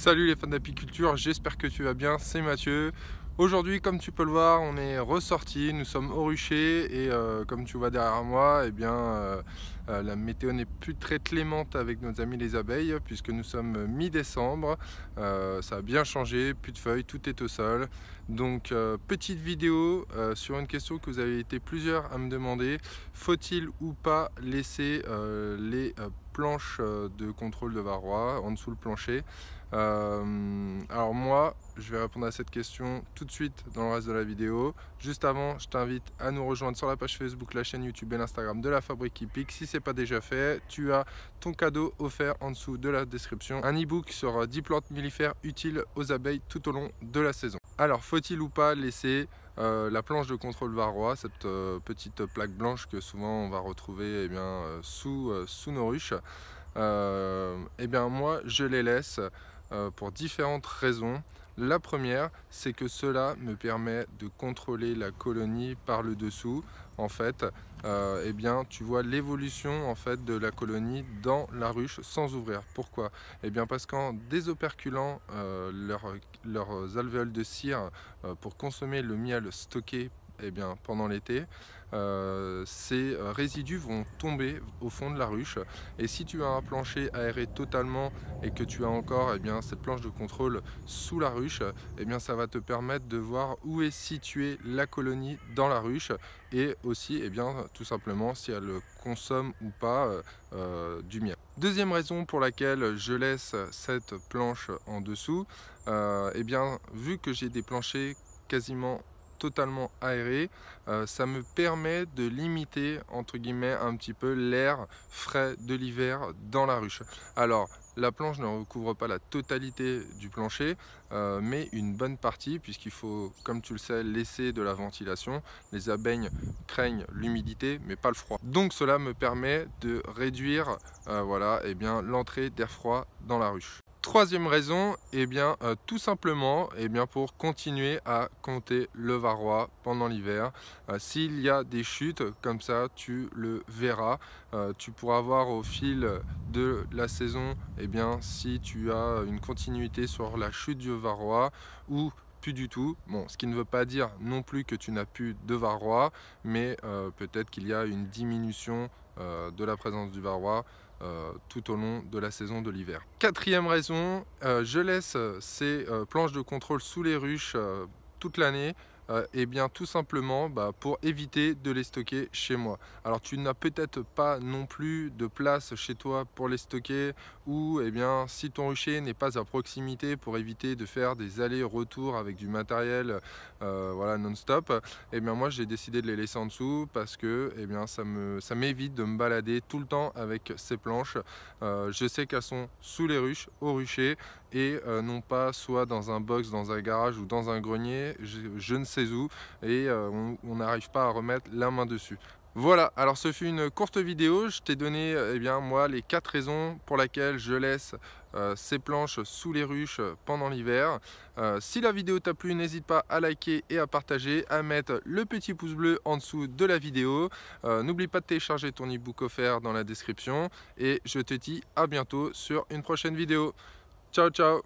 Salut les fans d'apiculture, j'espère que tu vas bien, c'est Mathieu. Aujourd'hui, comme tu peux le voir, on est ressorti, nous sommes au rucher et comme tu vois derrière moi, la météo n'est plus très clémente avec nos amis les abeilles puisque nous sommes mi-décembre. Ça a bien changé, plus de feuilles, tout est au sol. Donc petite vidéo sur une question que vous avez été plusieurs à me demander. Faut-il ou pas laisser les planches de contrôle de varroa en dessous le plancher? Alors moi, je vais répondre à cette question tout de suite dans le reste de la vidéo. Juste avant, je t'invite à nous rejoindre sur la page Facebook, la chaîne YouTube et l'Instagram de la Fabrique qui pique. Si ce n'est pas déjà fait, tu as ton cadeau offert en dessous de la description. Un e-book sur 10 plantes mellifères utiles aux abeilles tout au long de la saison. Alors, faut-il ou pas laisser la planche de contrôle varroa, cette petite plaque blanche que souvent on va retrouver sous nos ruches? Moi, je les laisse pour différentes raisons. La première, c'est que cela me permet de contrôler la colonie par le dessous. En fait, tu vois l'évolution en fait de la colonie dans la ruche sans ouvrir. Pourquoi? Parce qu'en désoperculant leurs alvéoles de cire pour consommer le miel stocké pendant l'été, ces résidus vont tomber au fond de la ruche. Et si tu as un plancher aéré totalement et que tu as encore cette planche de contrôle sous la ruche, ça va te permettre de voir où est située la colonie dans la ruche et aussi tout simplement si elle consomme ou pas du miel. Deuxième raison pour laquelle je laisse cette planche en dessous, vu que j'ai des planchers quasiment totalement aérés, ça me permet de limiter entre guillemets un petit peu l'air frais de l'hiver dans la ruche. Alors la planche ne recouvre pas la totalité du plancher, mais une bonne partie, puisqu'il faut, comme tu le sais, laisser de la ventilation. Les abeilles craignent l'humidité, mais pas le froid. Donc cela me permet de réduire l'entrée d'air froid dans la ruche. Troisième raison, tout simplement pour continuer à compter le varroa pendant l'hiver. S'il y a des chutes, comme ça tu le verras. Tu pourras voir au fil de la saison si tu as une continuité sur la chute du varroa ou plus du tout. Bon, ce qui ne veut pas dire non plus que tu n'as plus de varroa, mais peut-être qu'il y a une diminution de la présence du varroa tout au long de la saison de l'hiver. Quatrième raison, je laisse ces planches de contrôle sous les ruches toute l'année. Tout simplement pour éviter de les stocker chez moi. Alors tu n'as peut-être pas non plus de place chez toi pour les stocker, ou si ton rucher n'est pas à proximité pour éviter de faire des allers-retours avec du matériel non-stop, moi j'ai décidé de les laisser en dessous parce que ça m'évite de me balader tout le temps avec ces planches. Je sais qu'elles sont sous les ruches, au rucher, et non pas soit dans un box, dans un garage ou dans un grenier, je ne sais où, et on n'arrive pas à remettre la main dessus. Voilà, alors ce fut une courte vidéo, je t'ai donné moi les 4 raisons pour lesquelles je laisse ces planches sous les ruches pendant l'hiver. Si la vidéo t'a plu, n'hésite pas à liker et à partager, à mettre le petit pouce bleu en dessous de la vidéo. N'oublie pas de télécharger ton e-book offert dans la description et je te dis à bientôt sur une prochaine vidéo. Ciao ciao.